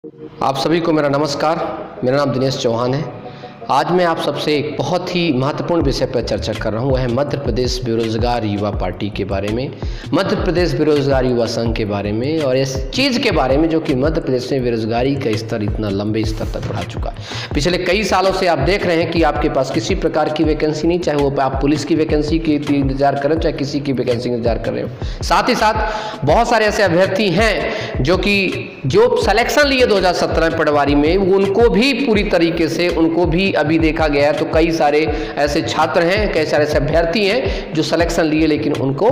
आप सभी को मेरा नमस्कार। मेरा नाम दिनेश चौहान है। आज मैं आप सबसे एक बहुत ही महत्वपूर्ण विषय पर चर्चा कर रहा हूँ। वह है मध्य प्रदेश बेरोजगार युवा पार्टी के बारे में, मध्य प्रदेश बेरोजगार युवा संघ के बारे में और इस चीज़ के बारे में जो कि मध्य प्रदेश में बेरोजगारी का स्तर इतना लंबे स्तर तक बढ़ा चुका है। पिछले कई सालों से आप देख रहे हैं कि आपके पास किसी प्रकार की वैकेंसी नहीं, चाहे वो आप पुलिस की वैकेंसी की इंतजार करें, चाहे किसी की वैकेंसी का इंतजार कर रहे हो। साथ ही साथ बहुत सारे ऐसे अभ्यर्थी हैं जो सिलेक्शन लिए 2017 पटवारी में, उनको भी पूरी तरीके से उनको भी अभी देखा गया है तो कई सारे ऐसे छात्र हैं, कई सारे ऐसे अभ्यर्थी हैं जो सिलेक्शन लिए लेकिन उनको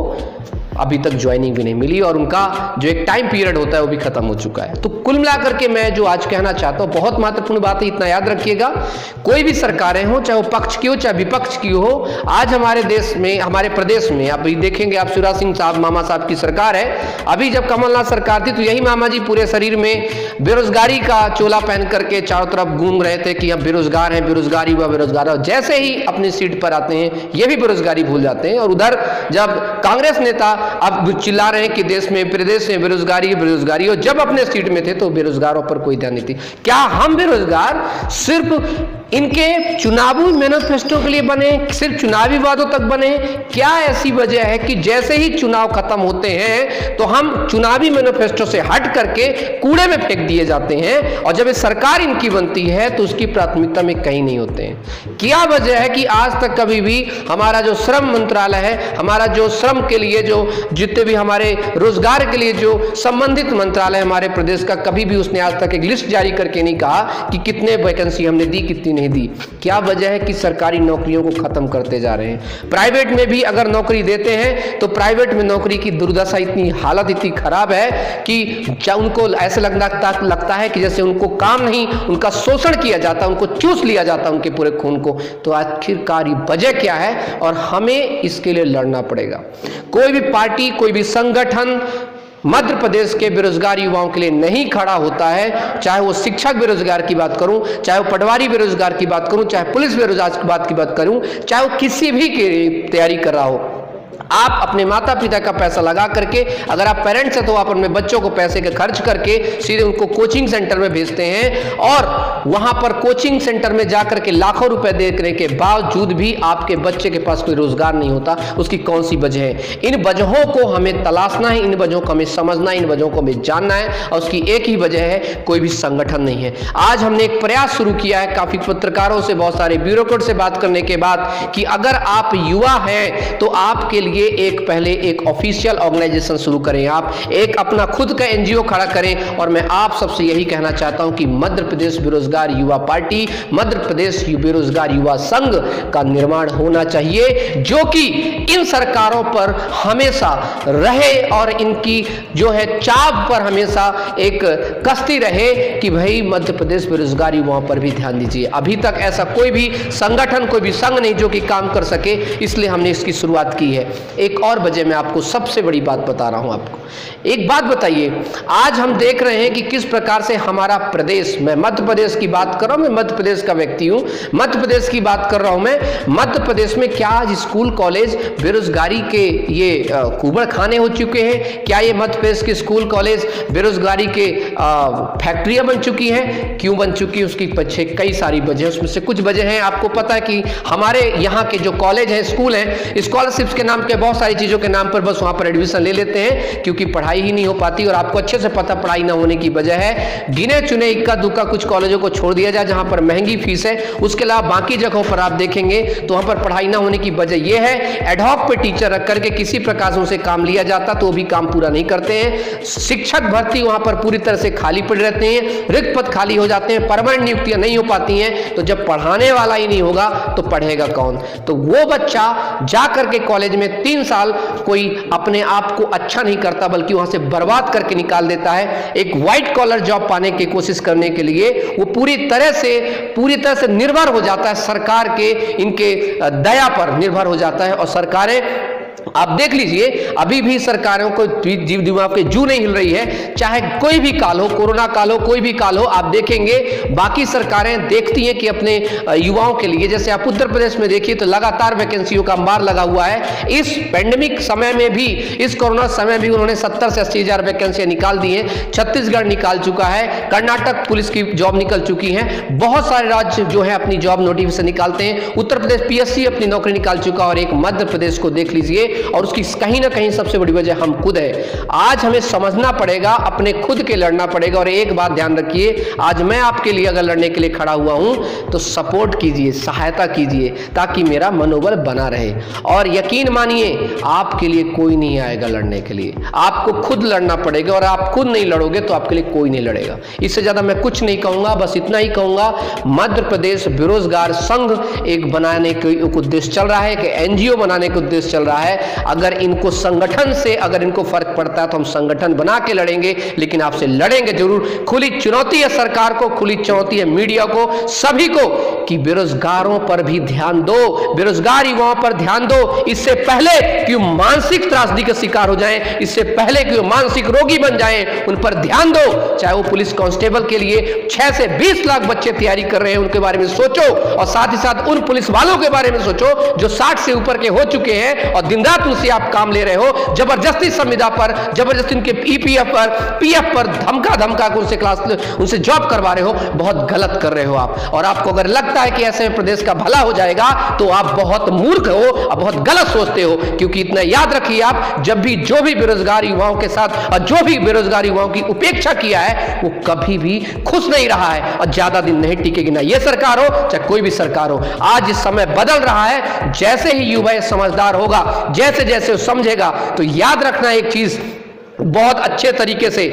अभी तक ज्वाइनिंग भी नहीं मिली और उनका जो एक टाइम पीरियड होता है वो भी खत्म हो चुका है। तो कुल मिलाकर के मैं जो आज कहना चाहता हूँ, बहुत महत्वपूर्ण बात है, इतना याद रखिएगा। कोई भी सरकारें हो, चाहे वो पक्ष की हो चाहे विपक्ष की हो, आज हमारे देश में, हमारे प्रदेश में अभी देखेंगे आप, शिवराज सिंह साहब मामा साहब की सरकार है। अभी जब कमलनाथ सरकार थी तो यही मामा जी पूरे शरीर में बेरोजगारी का चोला पहन करके चारों तरफ घूम रहे थे कि हम बेरोजगार हैं, बेरोजगारी हुआ बेरोजगार। और जैसे ही अपनी सीट पर आते हैं ये भी बेरोजगारी भूल जाते हैं। और उधर जब कांग्रेस नेता अब चिल्ला रहे हैं कि देश में, प्रदेश में बेरोजगारी बेरोजगारी, और जब अपने सीट में थे तो बेरोजगारों पर कोई ध्यान नहीं थी। क्या हम बेरोजगार सिर्फ इनके चुनावी मैनिफेस्टो के लिए बने, सिर्फ चुनावी वादों तक बने? क्या ऐसी वजह है कि जैसे ही चुनाव खत्म होते हैं तो हम चुनावी मैनिफेस्टो से हट करके कूड़े में फेंक दिए जाते हैं और जब ये सरकार इनकी बनती है तो उसकी प्राथमिकता में कहीं नहीं होते हैं? क्या वजह है कि आज तक कभी भी हमारा जो श्रम मंत्रालय है, हमारा जो श्रम के लिए जो जितने भी हमारे रोजगार के लिए जो संबंधित मंत्रालय हमारे प्रदेश का, कभी भी उसने आज तक एक लिस्ट जारी करके नहीं कहा कि कितने वैकेंसी हमने दी, कितनी नहीं दी? क्या वजह है कि सरकारी नौकरियों को खत्म करते जा रहे हैं? प्राइवेट में भी अगर नौकरी देते हैं तो प्राइवेट में नौकरी की दुर्दशा, इतनी हालत इतनी खराब है कि उनको ऐसे लगता है कि जैसे उनको काम नहीं, उनका शोषण किया जाता, उनको चूस लिया जाता उनके पूरे खून को। तो आखिरकार ये वजह क्या है और हमें इसके लिए लड़ना पड़ेगा। कोई भी पार्टी, कोई भी संगठन मध्य प्रदेश के बेरोजगार युवाओं के लिए नहीं खड़ा होता है, चाहे वो शिक्षक बेरोजगार की बात करूं, चाहे वो पटवारी बेरोजगार की बात करूं, चाहे पुलिस बेरोजगार की बात करूं, चाहे वो किसी भी की तैयारी कर रहा हो। आप अपने माता पिता का पैसा लगा करके, अगर आप पेरेंट्स हैं तो आप अपने बच्चों को पैसे के खर्च करके सीधे उनको कोचिंग सेंटर में भेजते हैं और वहां पर कोचिंग सेंटर में जाकर के लाखों रुपए देने के बावजूद भी आपके बच्चे के पास कोई रोजगार नहीं होता। उसकी कौन सी वजह है? इन वजहों को हमें तलाशना है, इन वजहों को हमें समझना है, इन वजहों को हमें जानना है और उसकी एक ही वजह है, कोई भी संगठन नहीं है। आज हमने एक प्रयास शुरू किया है, काफी पत्रकारों से, बहुत सारे ब्यूरोक्रेट से बात करने के बाद, कि अगर आप युवा हैं तो आपके लिए पहले एक ऑफिशियल ऑर्गेनाइजेशन शुरू करें, आप एक अपना खुद का एनजीओ खड़ा करें। और मैं आप सबसे यही कहना चाहता हूं कि मध्य प्रदेश बेरोजगार युवा पार्टी, मध्य प्रदेश बेरोजगार युवा संघ का निर्माण होना चाहिए, जो कि इन सरकारों पर हमेशा रहे और इनकी जो है चाप पर हमेशा एक कसती रहे कि भाई मध्य प्रदेश बेरोजगार युवाओं पर भी ध्यान दीजिए। अभी तक ऐसा कोई भी संगठन, कोई भी संघ नहीं जो कि काम कर सके, इसलिए हमने इसकी शुरुआत की है। एक और वजह मैं आपको सबसे बड़ी बात बता रहा हूं। आपको एक बात बताइए, आज हम देख रहे हैं कि किस प्रकार से हमारा प्रदेश, मैं मध्य प्रदेश की बात कर रहा हूं, मैं मध्य प्रदेश का व्यक्ति हूं, मध्य प्रदेश की बात कर रहा हूं मैं। मध्य प्रदेश में क्या आज स्कूल कॉलेज बेरोजगारी के ये कुबड़ खाने हो चुके हैं? क्या ये मध्य प्रदेश के स्कूल कॉलेज बेरोजगारी के फैक्ट्रियां बन चुकी हैं? क्यों बन चुकी है? उसकी पीछे कई सारी वजह, उसमें से कुछ वजह हैं। आपको पता है कि हमारे यहाँ के जो कॉलेज हैं, स्कूल हैं, स्कॉलरशिप्स के नाम के, बहुत सारी चीजों के नाम पर बस वहां पर एडमिशन ले लेते हैं क्योंकि पढ़ाई ही नहीं हो पाती। और आपको अच्छे से पता पढ़ाई ना होने की वजह है, गिने चुने इक्का दुक्का कुछ कॉलेजों को छोड़ दिया जाए जहां पर महंगी फीस है। उसके अलावा बाकी जगहों पर आप देखेंगे तो वहां पर पढ़ाई ना होने की वजह यह है, एडहॉक पे टीचर रख करके किसी प्रकार से उनसे काम लिया जाता तो वो भी काम पूरा नहीं करते हैं। शिक्षक भर्ती वहां पर पूरी तरह से खाली पड़े रहते हैं, रिक्त पद खाली हो जाते हैं, परमानेंट नियुक्तियां नहीं हो पाती हैं। तो जब पढ़ाने वाला ही नहीं होगा तो पढ़ेगा कौन? तो वो बच्चा जाकर के कॉलेज में 3 साल कोई अपने आप को अच्छा नहीं करता बल्कि वहां से बर्बाद करके निकाल देता है। एक व्हाइट कॉलर जॉब पाने की कोशिश करने के लिए वो पूरी तरह से निर्भर हो जाता है सरकार के, इनके दया पर निर्भर हो जाता है। और सरकारें आप देख लीजिए, अभी भी सरकारों को जीव दिमाग के जू नहीं हिल रही है, चाहे कोई भी काल हो, कोरोना काल हो, कोई भी काल हो। आप देखेंगे बाकी सरकारें देखती हैं कि अपने युवाओं के लिए, जैसे आप उत्तर प्रदेश में देखिए तो लगातार वैकेंसियों का अंबार लगा हुआ है। इस पैंडेमिक समय में भी, इस कोरोना समय भी उन्होंने 70 से 80 हजार वैकेंसियां निकाल दी हैं। छत्तीसगढ़ निकाल चुका है, कर्नाटक पुलिस की जॉब निकल चुकी है, बहुत सारे राज्य जो है अपनी जॉब नोटिफिकेशन निकालते हैं। उत्तर प्रदेश पीएससी अपनी नौकरी निकाल चुका, और एक मध्य प्रदेश को देख लीजिए, और उसकी कहीं ना कहीं सबसे बड़ी वजह हम खुद है। आज हमें समझना पड़ेगा, अपने खुद के लड़ना पड़ेगा। और एक बात ध्यान रखिए, आज मैं आपके लिए अगर लड़ने के लिए खड़ा हुआ हूं तो सपोर्ट कीजिए, सहायता कीजिए, ताकि मेरा मनोबल बना रहे। और यकीन मानिए, आपके लिए कोई नहीं आएगा लड़ने के लिए, आपको खुद लड़ना पड़ेगा। और आप खुद नहीं लड़ोगे तो आपके लिए कोई नहीं लड़ेगा। इससे ज्यादा मैं कुछ नहीं कहूंगा, बस इतना ही कहूंगा, मध्य प्रदेश बेरोजगार संघ एक बनाने के उद्देश्य चल रहा है, एक एनजीओ बनाने का उद्देश्य चल रहा है। अगर इनको संगठन से, अगर इनको फर्क पड़ता है तो हम संगठन बना के लड़ेंगे, लेकिन आपसे लड़ेंगे जरूर। खुली चुनौती है सरकार को, खुली चुनौती है मीडिया को, सभी को, कि बेरोजगारों पर भी ध्यान दो, बेरोजगार युवाओं पर ध्यान दो। इससे पहले कि मानसिक त्रासदी का शिकार हो जाएं, इससे पहले कि मानसिक रोगी बन जाएं, उन पर ध्यान दो। चाहे वो पुलिस कांस्टेबल के लिए 6 से 20 लाख बच्चे तैयारी कर रहे हैं, उनके बारे में सोचो। और साथ ही साथ उन पुलिस वालों के बारे में सोचो जो 60 से ऊपर के हो चुके हैं और दिन रात उनसे आप काम ले रहे हो, जबरदस्ती संविदा पर, जबरदस्ती उनके ईपीएफ पर, पीएफ पर धमका कर उनसे जॉब करवा रहे हो। बहुत गलत कर रहे हो आप। और आपको अगर लगता है कि ऐसे में प्रदेश का भला हो जाएगा तो आप बहुत मूर्ख हो और बहुत गलत सोचते हो। क्योंकि इतना याद रखिए, आप जब भी जो भी बेरोजगार युवाओं के साथ और जो भी बेरोजगार युवाओं की उपेक्षा किया है, वो कभी भी खुश नहीं रहा है और ज्यादा दिन नहीं टिकेगी, ना ये सरकार हो चाहे कोई भी सरकार हो। आज इस समय बदल रहा है, जैसे ही युवा समझदार होगा, जैसे जैसे समझेगा, तो याद रखना एक चीज बहुत अच्छे तरीके से,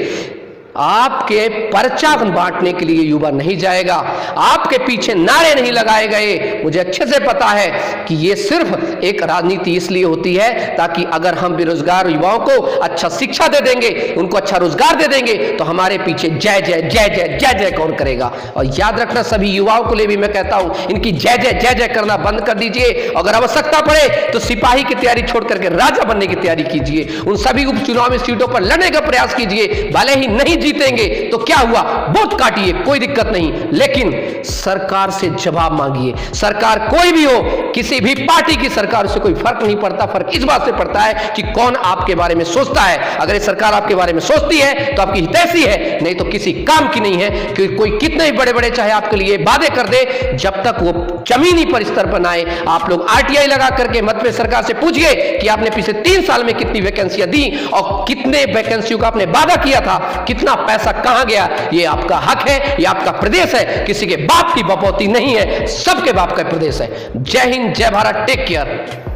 आपके पर्चा बांटने के लिए युवा नहीं जाएगा, आपके पीछे नारे नहीं लगाए गए। मुझे अच्छे से पता है कि ये सिर्फ एक राजनीति इसलिए होती है ताकि अगर हम बेरोजगार युवाओं को अच्छा शिक्षा दे देंगे, उनको अच्छा रोजगार दे देंगे, तो हमारे पीछे जय जय जय जय जय जय कौन करेगा। और याद रखना, सभी युवाओं को लिए भी मैं कहता हूं, इनकी जय जय जय जय करना बंद कर दीजिए। अगर आवश्यकता पड़े तो सिपाही की तैयारी छोड़ करके राजा बनने की तैयारी कीजिए। उन सभी उपचुनावी सीटों पर लड़ने का प्रयास कीजिए। भले ही नहीं जीतेंगे तो क्या हुआ, वोट काटिए, कोई दिक्कत नहीं, लेकिन सरकार से जवाब मांगिए। सरकार कोई भी हो, किसी भी पार्टी की सरकार से कोई फर्क नहीं पड़ता। फर्क इस बात से पड़ता है कि कौन आपके बारे में सोचता है। अगर ये सरकार आपके बारे में सोचती है तो आपकी हितैषी है, नहीं तो किसी काम की नहीं है। क्योंकि कोई कितने ही बड़े बड़े चाहे आपके लिए वादे कर दे, जब तक वो जमीनी पर स्तर पर आए, आप लोग आरटीआई लगा करके मत पे सरकार से पूछिए कि आपने पिछले 3 साल में कितनी वैकेंसियां दी और कितने वैकेंसियों का आपने वादा किया था, कितना पैसा कहां गया। ये आपका हक है, ये आपका प्रदेश है, किसी के बाप की बपौती नहीं है, सबके बाप का प्रदेश है। जय हिंद, जय भारत, टेक केयर।